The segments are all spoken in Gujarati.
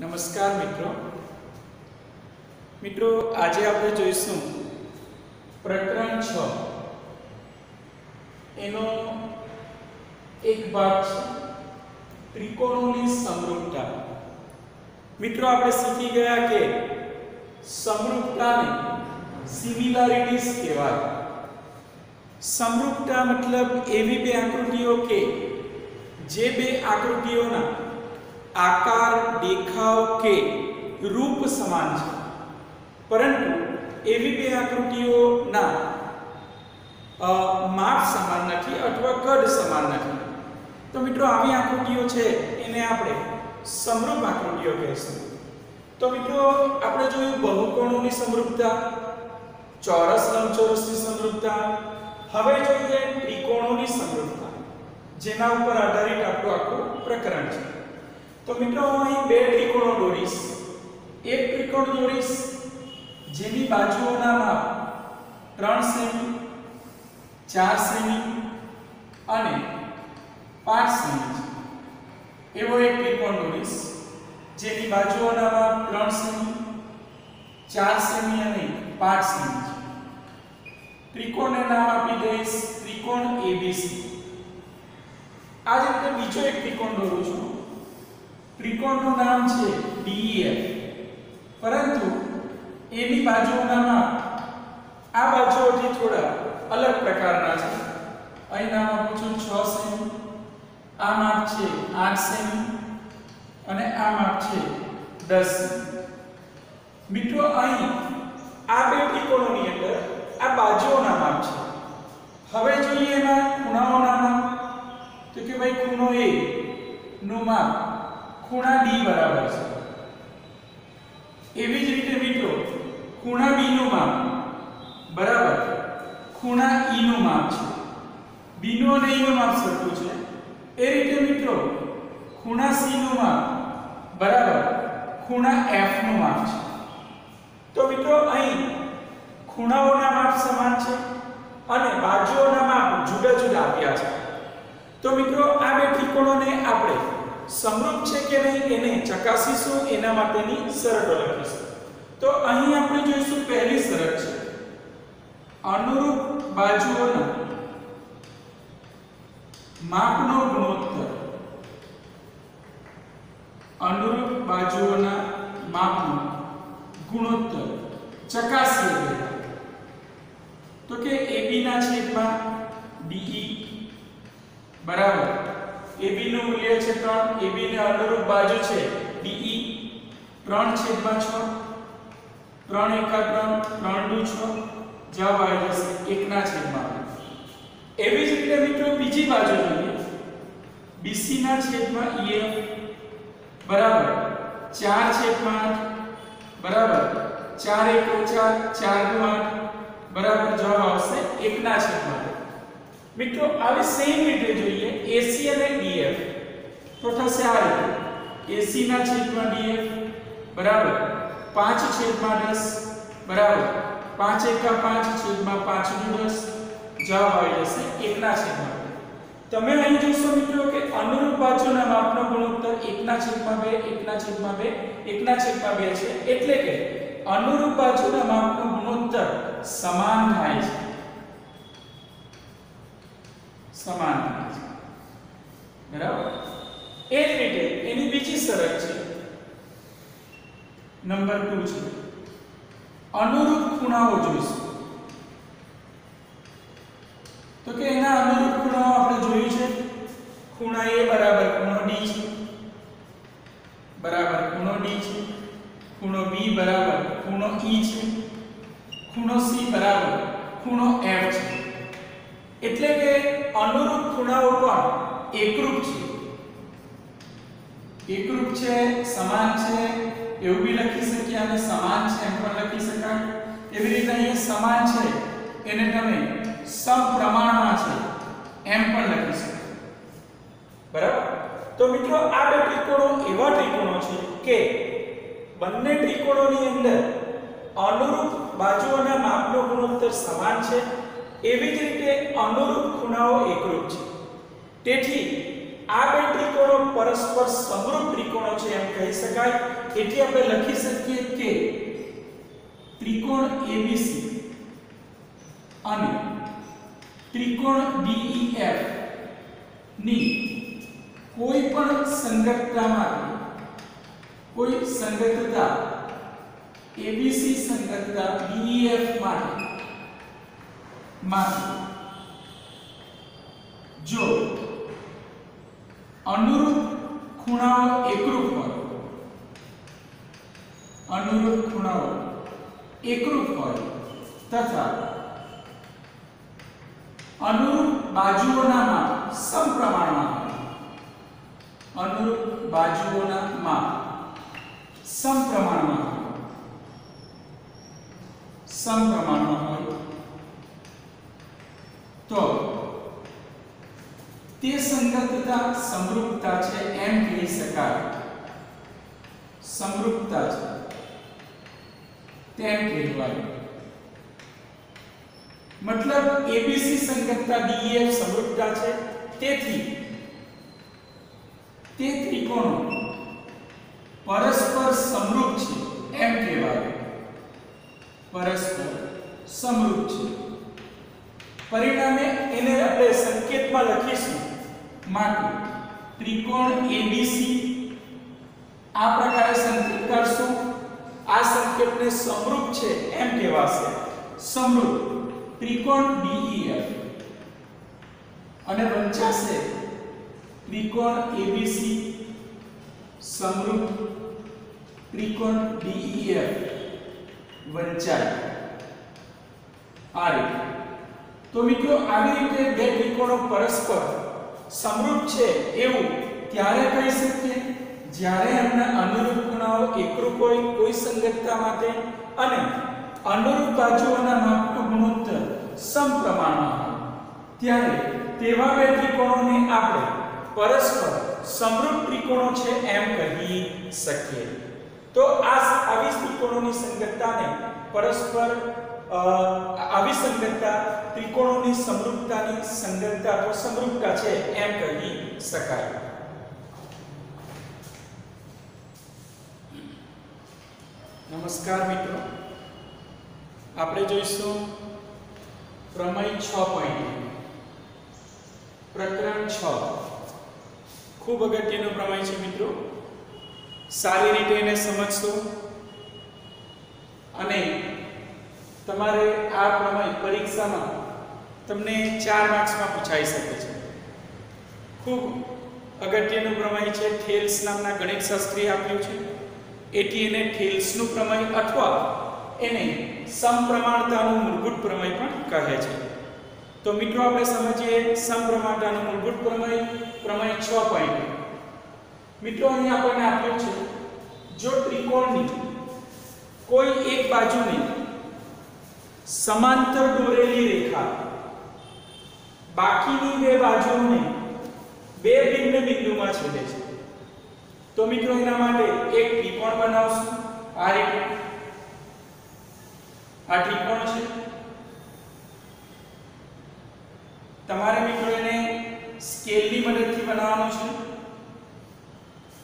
નમસ્કાર મિત્રો આજે આપણે જોઈશું પ્રકરણ 6 એનો એક ભાગ છે ત્રિકોણોની સમરૂપતા। મિત્રો આપણે શીખી ગયા કે સમરૂપતાને સિમિલારિટીઝ કહેવાય। સમરૂપતા મતલબ એવી બે આકૃતિઓ કે જે બે આકૃતિઓના आकार देखाव के रूप समान है, परंतु एवी बे आकृतिओना माप समान नहीं अथवा कद समान नहीं। तो मित्रों आवी आकृतिओ छे एने आपणे समरूप आकृतिओ कहेशुं। तो मित्रों आपणे जोयुं बहुकोणोनी समरूपता, चौरस लंबचौरसनी समरूपता। हवे जोईए त्रिकोणोनी समरूपता, जेना उपर आधारित आपणुं आखुं प्रकरण छे। तो मित्रों अहीं बे त्रिकोणो दોરીશ। एक त्रिकोण દોરીશ જેની બાજુઓના માપ 3 સેમી, 4 સેમી અને 5 સેમી છે। એવો એક ત્રિકોણ દોરીશ જેની બાજુઓના માપ 3 સેમી, 4 સેમી અને 5 સેમી છે। ત્રિકોણને નામ આપી દઈશ ત્રિકોણ ABC। આ જ રીતે બીજો એક ત્રિકોણ દોરું છું। त्रिकोणનું નામ છે DEF, પરંતુ એની બાજુઓના માપ આ બાજુઓથી થોડા અલગ પ્રકારના છે। અહીં નામ આપું છું 6 સેમી, આ માપ છે 8 સેમી અને આ માપ છે 10 સેમી। મિત્રો અહીં આ બે ત્રિકોણોની અંદર આ બાજુઓના માપ છે। હવે જોઈએ એના ખૂણાઓના માપ। તો કે ભાઈ ખૂણો A નું માપ ખૂણા D बराबर છે। એવી જ રીતે મિત્રો ખૂણા B નું માપ બરાબર ખૂણા E નું માપ છે। B નું અને E નું માપ સરખું છે। એ રીતે મિત્રો ખૂણા C નું માપ બરાબર ખૂણા F નું માપ છે। તો મિત્રો અહીં ખૂણાઓના માપ સમાન છે અને બાજુઓના માપ જુદા જુદા આપ્યા છે। તો મિત્રો આ બે ત્રિકોણોને આપણે समरूप है कि नहीं एने चकासीशुं, एना माटेनी शरतो लखीशुं। तो अहीं आपणे जोईशुं पहली शरत छे अनुरूप बाजुओना मापनो गुणोत्तर। अनुरूप बाजुओना मापनो गुणोत्तर चकासीए तो के AB ना छेदमां DE बराबर AB નું મૂલ્ય છે 3, AB ને અનુરૂપ બાજુ છે DE 3/6, 3 એકા 3, 3 દુ 6, જવાબ આવી જશે 1/2। એવી જ રીતે મિત્રો બીજી બાજુ જોઈએ BC ના છેદમાં EF બરાબર 4/8 બરાબર 4 એકા 4, 4 દુ 8 બરાબર જવાબ આવશે 1/8। मित्रों आवी सेम रीते જોઈએ AC અને DF। तो થશે આ રીતે AC ના છેદમાં DF બરાબર 5/10 બરાબર 5 એકા 5 છેદમાં 5 દુ 10 જવાબ આવી જશે 1/2। તમે અહીં જોશો મિત્રો કે અનુરૂપ બાજુના માપનો ગુણોત્તર 1/2 1/2 1/2 છે, એટલે કે અનુરૂપ બાજુના માપનો ગુણોત્તર સમાન થાય છે। समान बराबर। ए ज रीते एनी बीजी शरत छे नंबर 2 छे अनुरूप खूणाओ जोईशुं। तो के एना अनुरूप खूणाओ आपणे जोयुं छे। खूणा A बराबर खूणो D छे बराबर खूणो D छे। खूणो B बराबर खूणो E छे। खूणो C बराबर खूणो F छे। એટલે કે અનુરૂપ ખૂણાઓ પણ એકરૂપ છે। એકરૂપ છે, સમાન છે એવું બી લખી શકીએ અને સમાન છે એમ પણ લખી શકાય। એવી રીતે અહીં સમાન છે એને તમે સમપ્રમાણમાં છે એમ પણ લખી શકાય બરાબર। તો મિત્રો આ બે ત્રિકોણો એવા ત્રિકોણો છે કે બંને ત્રિકોણોની અંદર અનુરૂપ બાજુઓના માપનો ગુણોત્તર સમાન છે। એવી જ રીતે અનુરૂપ ખૂણાઓ એકરૂપ છે। તેથી આ બે ત્રિકોણો પરસ્પર સમરૂપ ત્રિકોણો છે એમ કહી શકાય। એટલે આપણે લખી શકીએ કે ત્રિકોણ ABC અને ત્રિકોણ DEF ની કોઈ પણ સંગતતામાં કોઈ સંગતતા ABC સંગતતા DEF માટે જો અનુરૂપ ખૂણાઓ એકરૂપ હોય, અનુરૂપ ખૂણાઓ એકરૂપ હોય તથા અનુરૂપ બાજુઓના માપ સમપ્રમાણમાં હોય, અનુરૂપ બાજુઓના માપ સમપ્રમાણમાં હોય તો તે સંગતતા સમરૂપતા છે એમ કહી શકાય, સમરૂપતા છે તેમ કહેવાય. મતલબ ABC સંગતતા DEF સમરૂપતા છે, તેથી તે ત્રિકોણો પરસ્પર સમરૂપ છે એમ કહેવાય, પરસ્પર સમરૂપ છે. પરિણામે એને આપણે સંકેતમાં લખીશું માટે ત્રિકોણ ABC આ પ્રકારે સંકેત કરશું. આ સંકેતને સમરૂપ છે એમ કહેવાશે, સમરૂપ ત્રિકોણ DEF અને વંચાશે ત્રિકોણ ABC સમરૂપ ત્રિકોણ DEF વંચાય આ રીતે. તો મિત્રો આવી રીતે બે ત્રિકોણો પરસ્પર સમરૂપ છે એવું ત્યારે કહી શકીએ જ્યારે એમના અનુરૂપ ખૂણાઓ એકરૂપ હોય કોઈ સંગતતા માટે અને અનુરૂપ બાજુઓના માપનો ગુણોત્તર સમપ્રમાણમાં હોય, ત્યારે તેવા બે ત્રિકોણોને આપણે પરસ્પર સમરૂપ ત્રિકોણો છે એમ કહી શકીએ. તો આવી ત્રિકોણોની સંગતતાને પરસ્પર આવી સંગતતા ત્રિકોણોની સમરૂપતાની સંગતતા તો સમરૂપતા છે એમ કહી શકાય. નમસ્કાર મિત્રો, આપણે જોઈશું પ્રમેય 6.1 પ્રકરણ 6. ખૂબ અગત્યનું પ્રમેય છે મિત્રો, સારી રીતે એને સમજશો અને તમારે આ પ્રમેય પરીક્ષામાં તમને 4 માર્ક્સમાં પૂછાઈ શકે છે. ખૂબ અગત્યનું પ્રમેય છે. થેલ્સ નામના ગણિત શાસ્ત્રી આપ્યું છે, એથી એને થેલ્સનું પ્રમેય અથવા એને સમપ્રમાણતાનું મૂળભૂત પ્રમેય પણ કહે છે. તો મિત્રો આપણે સમજીએ સમપ્રમાણતાનું મૂળભૂત પ્રમેય, પ્રમેય 6.1. મિત્રો અહીં આપણને આપ્યું છે જો ત્રિકોણની કોઈ એક બાજુની સમાંતર દોરેલી રેખા બાકીની બે બાજુઓને બે ભિન્ન બિંદુમાં છેદે છે, તો મિત્રો એના માટે એક ત્રિકોણ બનાવશું. આ રીતે આ ત્રિકોણ છે. તમારે મિત્રો એને સ્કેલની મદદથી બનાવવાનું છે.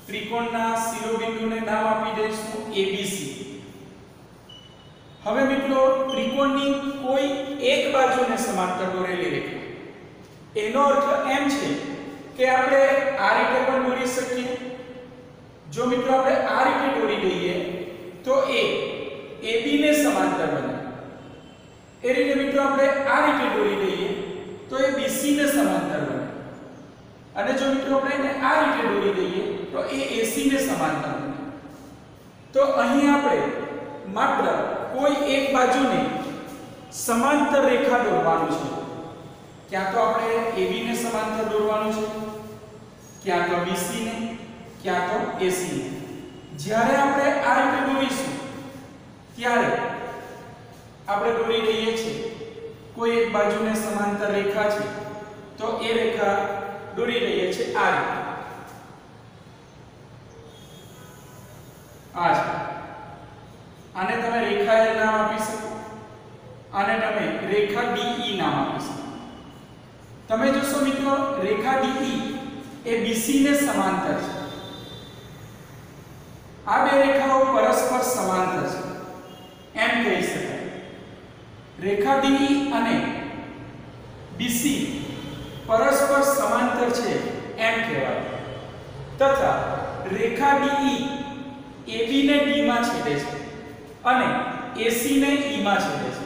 ત્રિકોણના શિરોબિંદુને નામ આપી દઈશું ABC. હવે મિત્રો ત્રિકોણની કોઈ એક બાજુને સમાંતર દોરેલી રેખા, એનો અર્થ એમ છે કે આપણે આ રીતે પણ દોરી શકીએ. જો મિત્રો આપણે આ રીતે દોરી દઈએ તો એ AB ને સમાંતર બને. એ રીતે મિત્રો આપણે આ રીતે દોરી દઈએ તો એ BC ને સમાંતર બને. અને જો મિત્રો આપણે એને આ રીતે દોરી દઈએ તો એ AC ને સમાંતર બને. તો અહીં આપણે માત્ર કોઈ એક બાજુને સમાંતર રેખા દોરવાનું છે. ક્યાં તો આપણે AB ને સમાંતર દોરવાનું છે, ક્યાં તો BC ને, ક્યાં તો AC ને. જ્યારે આપણે આ રીતે દોરીશું ત્યારે આપણે દોરી દઈએ છીએ કોઈ એક બાજુને સમાંતર રેખા છે, તો એ રેખા દોરી દઈએ છીએ આ રીતે. આ છે. આને તમે રેખા L નામ આપી શકો, આને તમે રેખા DE નામ આપી શકો. તમે જોશો મિત્રો રેખા DE એ BC ને સમાંતર છે. આ બે બે રેખાઓ પરસ્પર સમાંતર છે એમ કહી શકાય. રેખા DE અને BC પરસ્પર સમાંતર છે એમ કહેવાય. તથા રેખા DE AB ને D માં છેદે છે અને AC ને E માં છેદે છે.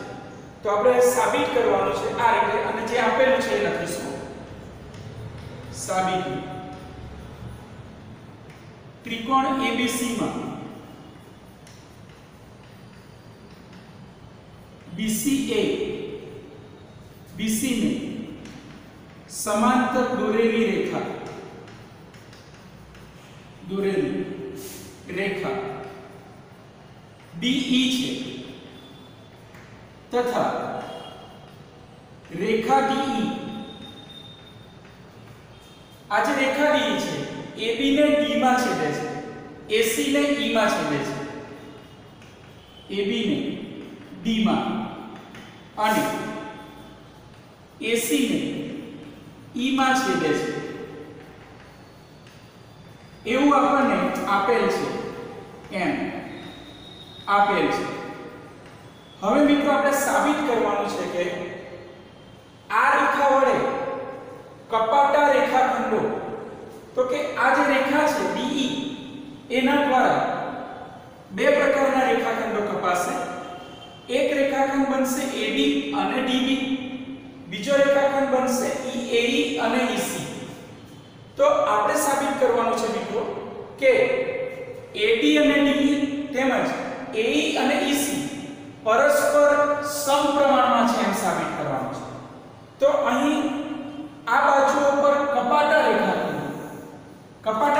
તો આપણે સાબિત કરવાનું છે આ રીતે, અને જે આપેલું છે એ લખીશું. સાબિતી. ત્રિકોણ ABC માં BCA BC ને समांतर દોરેલી રેખા DE છે તથા રેખા DE આ જે રેખા DE છે AB ને D માં છેદે છે, AC ને E માં છેદે છે, AB ને D માં અને AC ને E માં છેદે છે એવું આપણને આપેલ છે એમ આપેલ છે. હવે મિત્રો આપણે સાબિત કરવાનું છે કે આ રેખા વડે કપાતા રેખાખંડો, તો કે આ જે રેખા છે DE એના દ્વારા બે પ્રકારના રેખાખંડો કપાશે. એક રેખાખંડ બનશે AD અને DB, બીજો રેખાખંડ બનશે EAE અને EC. તો આપણે સાબિત કરવાનું છે મિત્રો કે AD અને DE તેમજ AE અને EC પરસ્પર સમપ્રમાણમાં છે એમ સાબિત કરવાનું છે. તો અહીં આ બાજુઓ પર કપાતા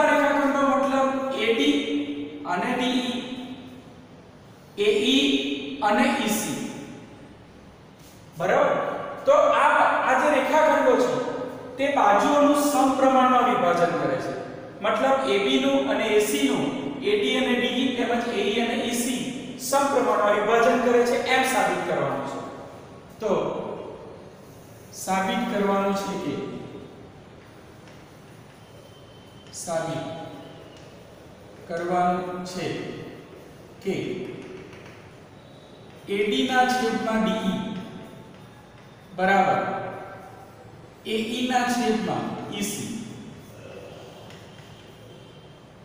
રેખાખંડો મતલબ AD અને DE, AE અને EC, બરાબર. તો આ જે રેખાખંડો છે તે બાજુઓનું સમપ્રમાણમાં વિભાજન કરે છે. મતલબ AB નું અને AC નું, AD અને DE તેમજ AE અને EC સમપ્રમાણમાં વિભાજન કરે છે એમ સાબિત કરવાનું છે. તો સાબિત કરવાનું છે કે AD ના છેદમાં DE બરાબર AE ના છેદમાં EC.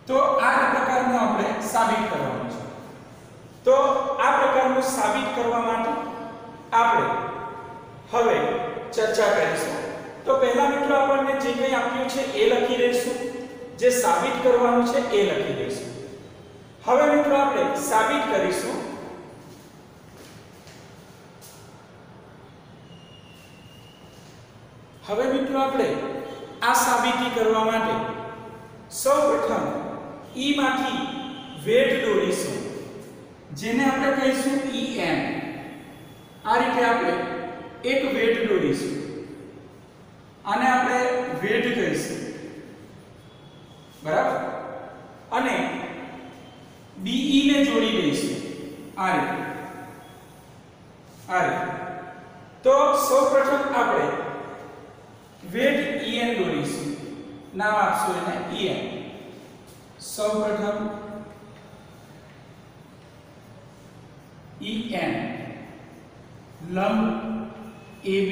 તો આ પ્રકારનું આપણે સાબિત કરવાનું છે. તો આ પ્રકારનું સાબિત કરવા માટે આપણે હવે ચર્ચા કરીશું. તો પહેલા મિત્રો આપણને જે કંઈ આપ્યું છે એ લખી દઈશું, જે સાબિત કરવાનું છે એ લખી દઈશું. હવે મિત્રો આપણે સાબિત કરીશું. હવે મિત્રો આપણે આ સાબિતી કરવા માટે સૌપ્રથમ E માંથી વેધ દોરીશું, જેને આપણે કહીશું EM. આ રીતે આપણે એક વેધ દોરીશું, આને આપણે વેધ કહીશું, બરાબર. અને DE ને જોડી દઈશું આ રીતે. તો સૌપ્રથમ આપણે વેધ EN દોરીશું, નામ આપશું એને EN. સૌપ્રથમ EN લંબ AB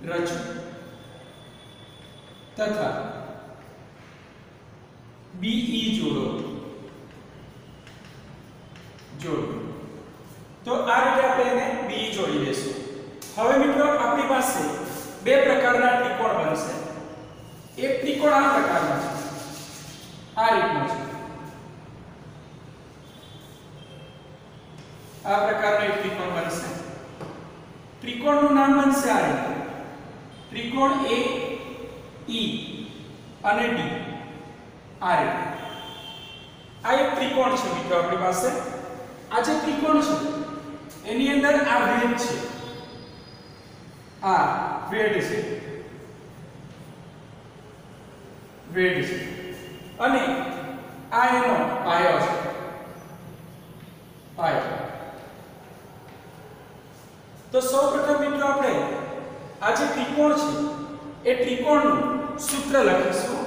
રચો તથા BE જોડો. તો આ રીતે આપણે એને BE જોડી દઈશું. હવે મિત્રો આપણી પાસે બે પ્રકારના ત્રિકોણ બનશે. એક ત્રિકોણ આ પ્રકારનો છે, આ રીતનો છે. આ પ્રકારનો એક ત્રિકોણ બનશે. ત્રિકોણનું નામ બનશે આ રીતે, ત્રિકોણ AE અને D. આ રીતે આ એક ત્રિકોણ છે મિત્રો આપણી પાસે. આ જે ત્રિકોણ છે એની અંદર આ વેધ છે, આ વેધ છે અને આ એનો પાયો છે, પાયો. તો સૌપ્રથમ મિત્રો આપણે આ જે ત્રિકોણ છે એ ત્રિકોણનું સૂત્ર લખીશું.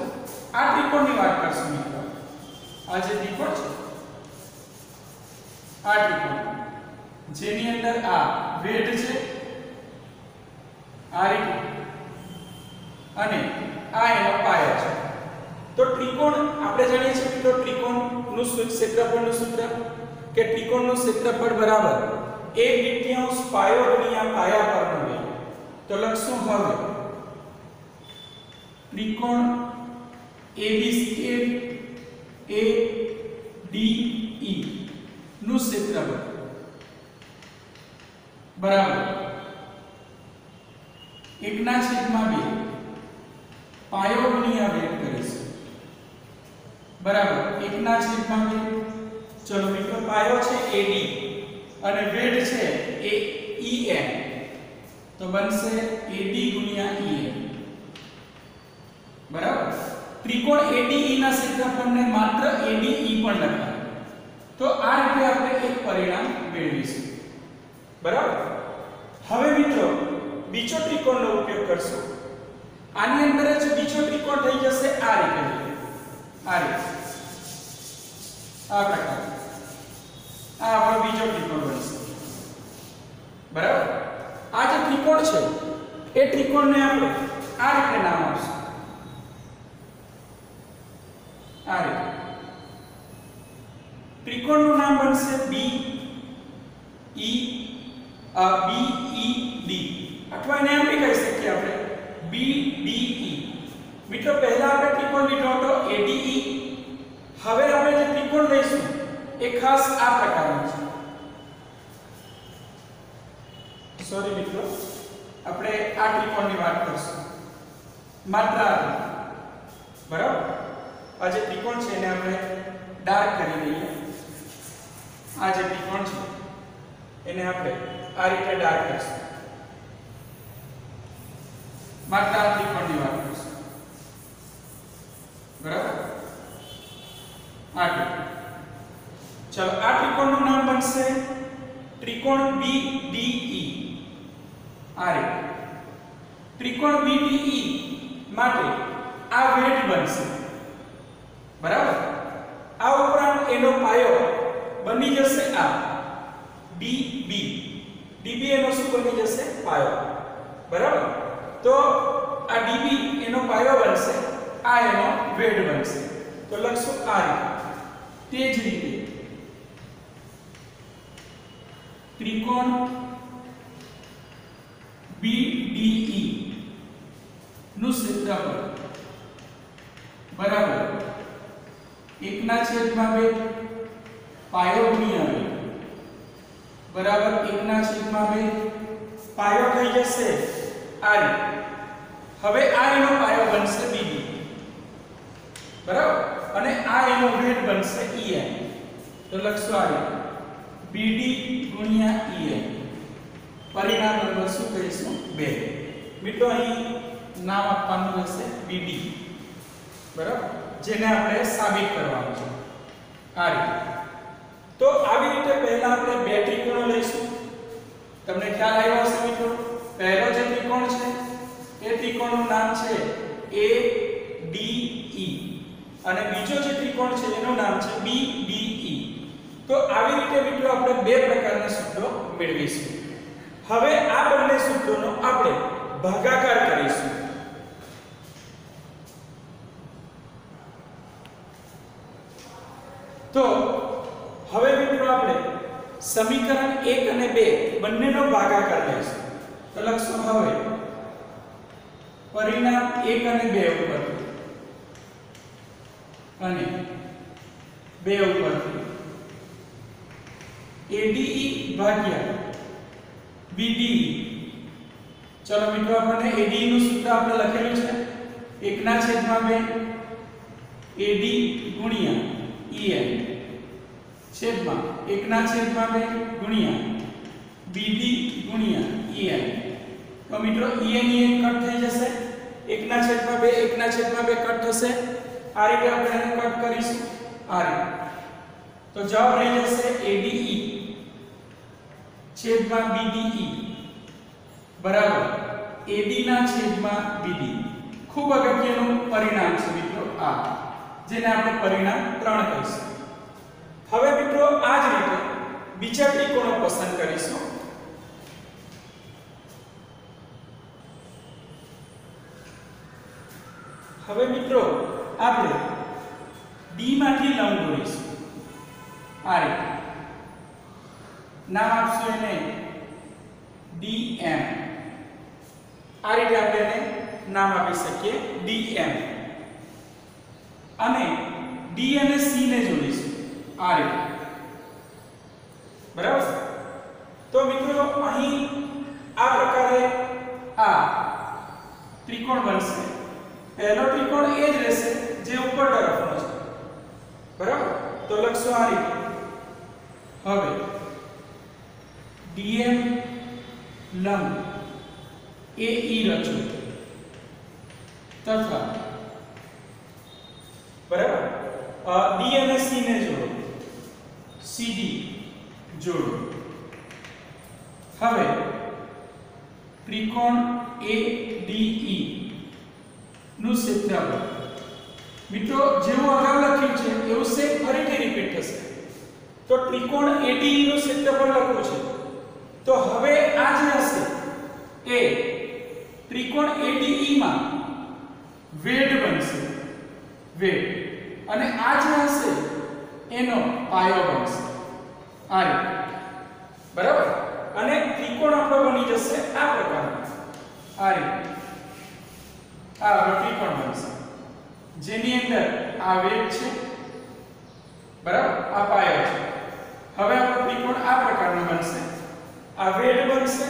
આ ત્રિકોણની વાત કરશું મિત્રો. આ જે ત્રિકોણ છે આ ત્રિકોણ જેની અંદર આ વેધ છે આ રીતે અને આ એનો પાયો છે તો ત્રિકોણ આપણે જાણીએ છીએ મિત્રો ત્રિકોણનું ક્ષેત્રફળનું સૂત્ર કે ત્રિકોણનું ક્ષેત્રફળ બરાબર 1/2 પાયો ગુણ્યા પાયા પરનો વેગ તો લખશું હવે ત્રિકોણ ABCD નું ક્ષેત્રફળ બરાબર 1/2 પાયો ગુણ્યા વેગ કરીશું બરાબર 1/2 ચલો મિત્રો પાયો છે AD અને વેગ છે EN તો બનશે AD ગુણ્યા EN બરાબર ત્રિકોણ ADE ના ક્ષેત્રફળને માત્ર ADE પણ લખાય તો આ રીતે આપણે એક પરિણામ મેળવીશું બરાબર હવે મિત્રો બીજો ત્રિકોણનો ઉપયોગ કરશું આની અંદર જ બીજો ત્રિકોણ થઈ જશે આ રીતે આ પ્રકાર આ આપણો બીજો ત્રિકોણ બનશે બરાબર આ જે ત્રિકોણ છે એ ત્રિકોણને આપણે આ રીતે નામ આપીશું આ રીતે ત્રિકોણનું નામ બનશે BED અથવા એને એમ બી કહી શકીએ આપણે BDE મિત્રો પહેલા આપણે ત્રિકોણ લીધો હતો ADE હવે આપણે જે ત્રિકોણ લઈશું એ ખાસ આ પ્રકારનો છે સોરી મિત્રો આપણે આ ત્રિકોણની વાત કરશું માત્ર આ બરાબર આ જે ત્રિકોણ છે એને આપણે ડાર્ક કરી દઈએ આ જે ત્રિકોણ છે એને આપણે આ રીતે ડાર્ક કરીશું માત્ર આ ત્રિકોણની વાત કરીશું બરાબર આ ત્રિકોણ ચલો આ ત્રિકોણનું નામ બનશે ત્રિકોણ BDE આ રીતે ત્રિકોણ BDE માટે આ વેધ બનશે બરાબર આ ઉપરાંત એનો પાયો બની જશે આ DB એનો શું બની જશે પાયો બરાબર તો આ DB એનો પાયો બનશે આ એનો વેધ બનશે તો લખશું આ રીતે તે જ રીતે ત્રિકોણ BDE નું ક્ષેત્રફળ બરાબર 1/2 પાયો ગુણ્યા વેગ બરાબર 1/2 પાયો થઈ જશે આ રીતે હવે આ એનો પાયો બનશે BD બરાબર અને આ એનો વેગ બનશે EN તો લખશું આ રીતે BD ગુણ્યા EN પરિણામ નંબર શું કહીશું 2 મિત્રો અહીં નામ આપવાનું રહેશે BD બરાબર જેને આપણે સાબિત કરવાનું છે આ રીતે તો આવી રીતે પહેલા આપણે બે ત્રિકોણો લઈશું તમને ખ્યાલ આવ્યો હશે મિત્રો પહેલો જે ત્રિકોણ છે એ ત્રિકોણનું નામ છે ADE અને બીજો જે ત્રિકોણ છે એનું નામ છે BDE તો આવી રીતે મિત્રો આપણે બે પ્રકારના સૂત્રો મેળવીશું હવે આ બંને સૂત્રોનો આપણે ભાગાકાર કરીશું તો હવે મિત્રો આપણે સમીકરણ 1 અને 2 બંનેનો ભાગાકાર લઈશું તો લખશું હવે પરિણામ 1 અને 2 ઉપરથી અને 2 ઉપરથી ADE ભાગ્યા BDE ચલો મિત્રો આપણે ADE નું સૂત્ર આપણે લખેલું છે 1/2 AD ગુણ્યા EN છેદમાં 1/2 ગુણ્યા BD ગુણ્યા EN તો મિત્રો EN કટ થઈ જશે 1/2 કટ થશે આ રીતે આપણે એને કટ કરીશું આ રીતે તો જવાબ રહી જશે ADE છેદમાં BDE બરાબર AD ના છેદમાં BD ખૂબ અગત્યનું પરિણામ છે મિત્રો આ જેને આપણે પરિણામ 3 કહીશું હવે મિત્રો આ જ રીતે બીજા ત્રિકોણો પસંદ કરીશું. હવે મિત્રો આપણે D માંથી લંબ દોરીશું. આ રીતે નામ આપશું એને DM. આ રીતે આપણે એને નામ આપી શકીએ DM. અને D અને C ને જોડીશું આ રીતે. બરાબર. તો મિત્રો અહીં આ પ્રકારે આ ત્રિકોણ બનશે. પહેલો ત્રિકોણ એ જ રહેશે જે ઉપર તરફનો છે. બરાબર. તો લખશું આ રીતે. હવે DM લંબ AE રચો તથા બરાબર D અને C ને જોડો, CD જોડો. હવે ત્રિકોણ ADE નું ક્ષેત્રફળ મિત્રો જેવું અગાઉ લખ્યું છે એવું સેમ ફરીથી રિપીટ થશે. તો ત્રિકોણ ADE નું ક્ષેત્રફળ લખવું છે. તો હવે આ જે હશે એ ત્રિકોણ ADE માં વેડ બનશે, વેડ. અને આ જે હશે એનો પાયો બનશે આ રીતે. બરાબર. અને ત્રિકોણ આપણો બની જશે આ પ્રકારનો આ રીતે. આ ત્રિકોણ બનશે જેની અંદર આ વેડ છે. બરાબર. આ પાયો છે. હવે આપણો ત્રિકોણ આ પ્રકારનો બનશે. આ વેડ બનશે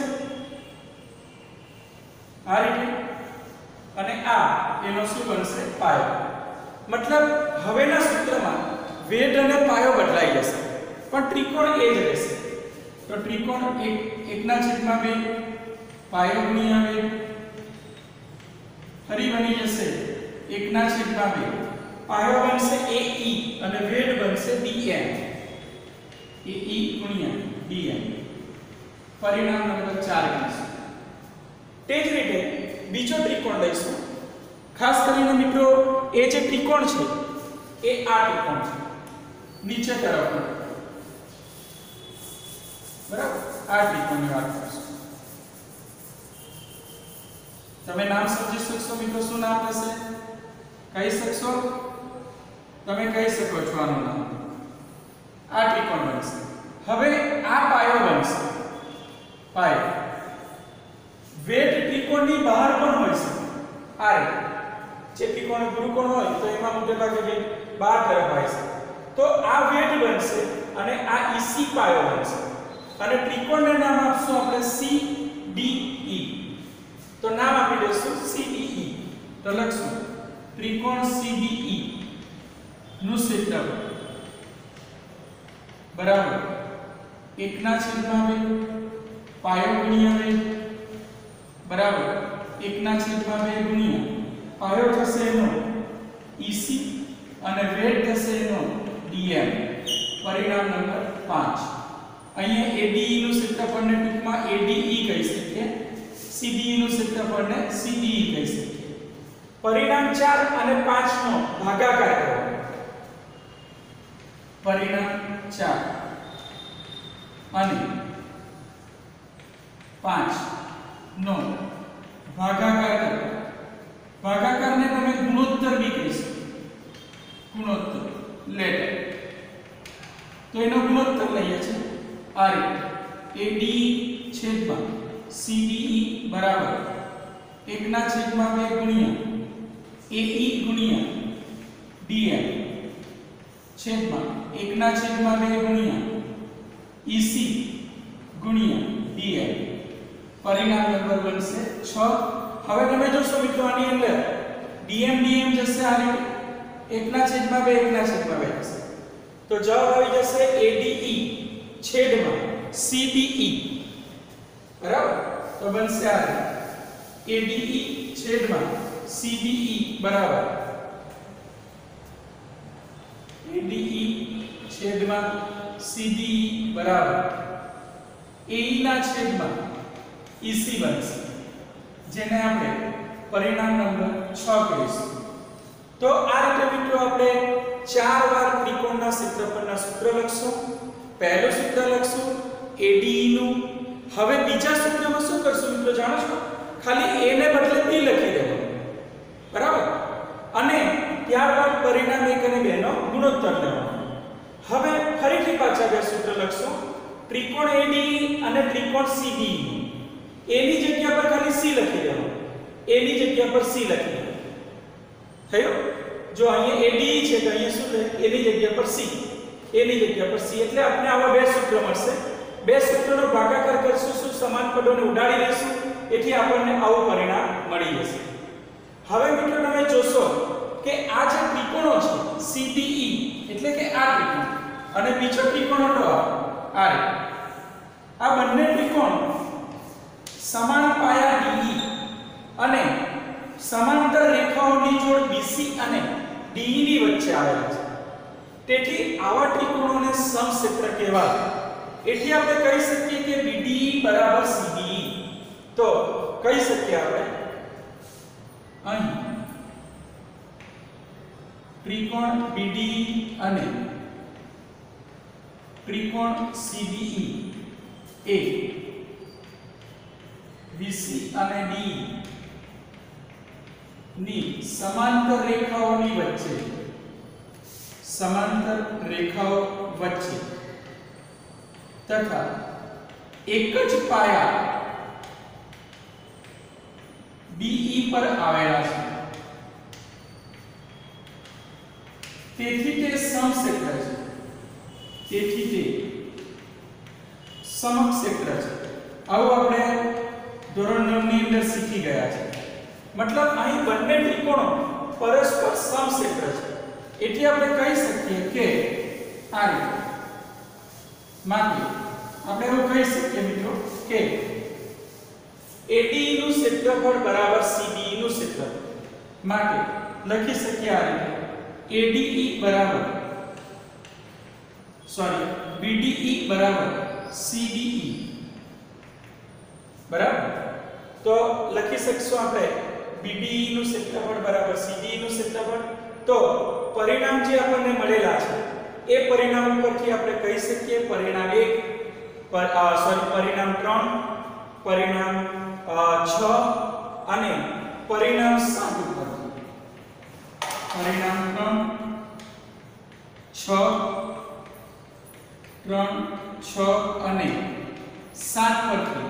આ રીતે. અને આ એનો શું બનશે? પાયો. મતલબ હવેના સૂત્રમાં વેડ અને પાયો બદલાઈ જશે પણ ત્રિકોણ એ જ રહેશે. તો ત્રિકોણ 1/2 પાયો ગુણ્યા વેડ ફરી બની જશે 1/2. પાયો બનશે AE અને વેડ બનશે DM. AE ગુણ્યા DM. પરિણામ નંબર 4 ગણીશું. તે જ રીતે બીજો ત્રિકોણ લઈશું. ખાસ કરીને મિત્રો એ જે ત્રિકોણ છે એ આ ત્રિકોણ છે નીચે તરફનો. બરાબર. આ ત્રિકોણની વાત કરીશું. તમે નામ સમજી શકશો મિત્રો? શું નામ હશે? કહી શકશો? તમે કહી શકો છો આનું નામ. આ ત્રિકોણ બનશે. હવે આ પાયો બનશે. પાયો વેદ ત્રિકોણની બહાર પણ હોય છે. આ રીતે જે ત્રિકોણ ગુરુકોણ હોય તો એમાં મોટે ભાગે વેદ બહાર તરફ હોય છે. તો આ વેદ બનશે અને આ EC પાયો બનશે. અને ત્રિકોણને નામ આપશું આપણે CDE. તો નામ આપી દઈશું CDE. તો લખશું ત્રિકોણ CDE નું ક્ષેત્રફળ બરાબર 1/2 પાયો ગુણ્યા વેદ બરાબર 1/2 ગુણ્યા પાયો થશે એનો EC અને વેદ થશે એનો DM. પરિણામ નંબર 5. અહીંયા ADE નું ક્ષેત્રફળને ટૂંકમાં ADE કહી શકીએ, CDE નું ક્ષેત્રફળને CDE કહી શકીએ. પરિણામ 4 અને 5 નો ભાગાકાર કરો. પરિણામ 4 અને 5 નો ભાગાકાર કરો. ભાગાકારને તમે ગુણોત્તર બી કહી શકો. ગુણોત્તર લેટર. તો એનો ગુણોત્તર લઈએ છે આ રીતે ADE છેદમાં CDE બરાબર 1/2 ગુણ્યા AE ગુણ્યા DM છેદમાં 1/2 ગુણ્યા EC ગુણ્યા DM. પરિણામ નંબર બનશે 6. હવે તમે જોશો મિત્રો આની અંદર DM જશે આ રીતે 1/2 જશે. તો જવાબ આવી જશે ADE છેદમાં CDE. બરાબર. તો બનશે આ રીતે ADE છેદમાં CDE બરાબર ADE છેદમાં CDE બરાબર AE ના છેદમાં EC બનશે જેને આપણે પરિણામ નંબર 6 કહીશું. તો આ રીતે મિત્રો આપણે 4 વાર ત્રિકોણના ક્ષેત્રફળના સૂત્ર લખશું પહેલું સૂત્ર લખશું ADE નું. હવે બીજા સૂત્રમાં શું કરશું મિત્રો જાણો છો? ખાલી a ને બદલે b લખી દેવાનું, બરાબર? અને ત્યારબાદ પરિણામ 1 અને 2 નો ગુણોત્તર લેવાનો. હવે ફરીથી પાછા બે સૂત્ર લખશું, ત્રિકોણ ADE અને ત્રિકોણ CBE. a ની જગ્યા પર ખાલી c લખી દેવાનું, a ની જગ્યા પર c લખી દેવાનું. થયું? જો અહીંયા ADE છે તો અહીંયા શું લે? a ની જગ્યા પર c, a ની જગ્યા પર c. એટલે આપણે આવા બે સૂત્ર મળશે. બે સૂત્રોનો ભાગાકાર કરશું, શું સમાન પદોને ઉડાડી લેશું, એથી આપણને આવું પરિણામ મળી જશે. હવે મિત્રો તમે જોશો કે આ જે ત્રિકોણો છે CBE એટલે કે આ ત્રિકોણ અને બીજો ત્રિકોણ હતો આ રે, આ બંને ત્રિકોણ સમાન પાયા DE અને સમાંતર રેખાઓની જોડ BC અને DE ની વચ્ચે આવેલા છે. તેથી આવા ત્રિકોણોને સમક્ષેત્ર કહેવાય. એથી આપણે કહી શકીએ કે BDE બરાબર CBE. તો કહી શકીએ આપણે અહીં ત્રિકોણ BDE અને ત્રિકોણ CBE એ BC અને DE ની સમાંતર રેખાઓની વચ્ચે તથા એક જ પાયા BE પર આવેલા છે. તેથી તે સમક્ષેત્ર છે. આવું આપણે ધોરણ 9 ની અંદર શીખી ગયા છે. મતલબ અહીં બંને ત્રિકોણો પરસ્પર સમક્ષેત્ર છે. એટલે આપણે કહી શકીએ કે આ રીતે માની આપણે એવું કહી શકીએ મિત્રો કે ADE નું ક્ષેત્રફળ બરાબર CBE નું ક્ષેત્રફળ. માટે લખી શકીએ આ રીતે BDE બરાબર CBE. બરાબર? તો લખી શકશું આપણે BDE નું ક્ષેત્રફળ બરાબર CBE નું ક્ષેત્રફળ. તો પરિણામ જે આપણને મળેલા છે એ પરિણામ ઉપરથી આપણે કહી શકીએ પરિણામ 1 પરિણામ 3 પરિણામ 6 અને પરિણામ 7 ઉપરથી પરિણામ 3 6 અને 7 પરથી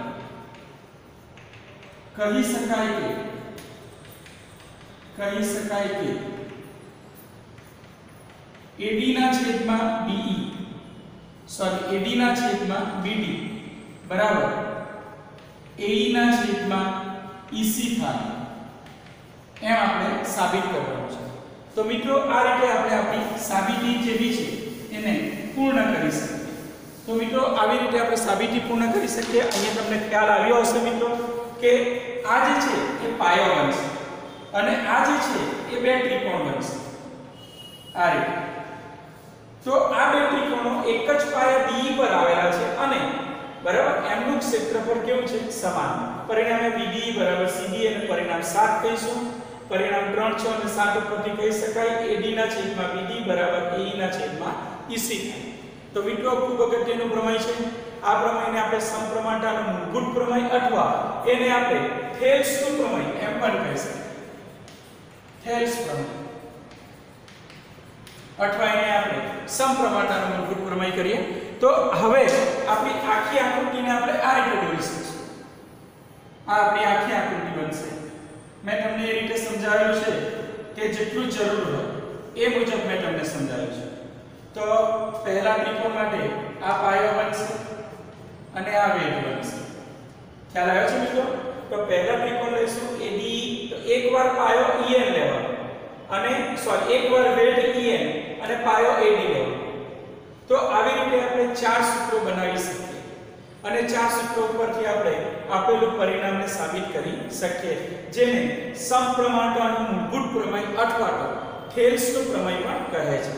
કહી શકાય કે AD ના છેદમાં BD બરાબર AE ના છેદમાં EC થાય એમ આપણે સાબિત કરવાનું છે. તો મિત્રો આ રીતે આપણે આપણી સાબિતી જેવી છે એને પૂર્ણ કરી શકીએ. તો મિત્રો આવી રીતે આપણે સાબિતી પૂર્ણ કરી શકીએ. અહીંયા તમને ખ્યાલ આવ્યો હશે મિત્રો કે આ જે છે એ પાયો બનશે અને આ જે છે એ બે ત્રિકોણ બનશે આ રીતે. તો આ બે ત્રિકોણો એક જ પાયા DE પર આવેલા છે અને બરાબર એમનું ક્ષેત્રફળ કેવું છે? સમાન. પરિણામે BDE બરાબર CBE અને પરિણામ 7 કહીશું. પરિણામ 3 6 અને 7 ઉપરથી કહી શકાય AD ના છેદમાં BD બરાબર AE ના છેદમાં EC થાય. તો મિત્રો ખૂબ અગત્યનું પ્રમેય છે. આ પ્રમેયને આપણે સમપ્રમાણતાનો મૂળભૂત પ્રમેય અથવા એને આપણે થેલ્સનું પ્રમેય એમ પણ કહી શકીએ. થેલ્સ પ્રમેય અથવા એને આપણે સમપ્રમાણતાનો મૂળભૂત પ્રમેય કરીએ. તો હવે આપણી આખી આકૃતિને આપણે આ રીતે દોરી શકીશું. આ આપણી આખી આકૃતિ બનશે. મેં તમને એ રીતે સમજાવેલું છે કે જેટલું જરૂર હોય એ મુજબ મેં તમને સમજાવ્યું છે. તો પહેલા ત્રિકોણ માટે આ પાયો બનશે અને આ વેધ બનશે. ખ્યાલ આવ્યો છે મિત્રો? તો પહેલા ત્રિકોણ લઈશું ADE. તો એકવાર પાયો EN લેવાનો અને એકવાર વેધ EN અને પાયો AD લેવાનો. તો આવી રીતે આપણે ચાર સૂત્રો બનાવી શકીએ અને ચાર સૂત્રો ઉપરથી આપણે આપેલું પરિણામને સાબિત કરી શકીએ, જેને સમપ્રમાણતાનું મૂળભૂત પ્રમેય અથવા તો થેલ્સનું પ્રમેય પણ કહે છે.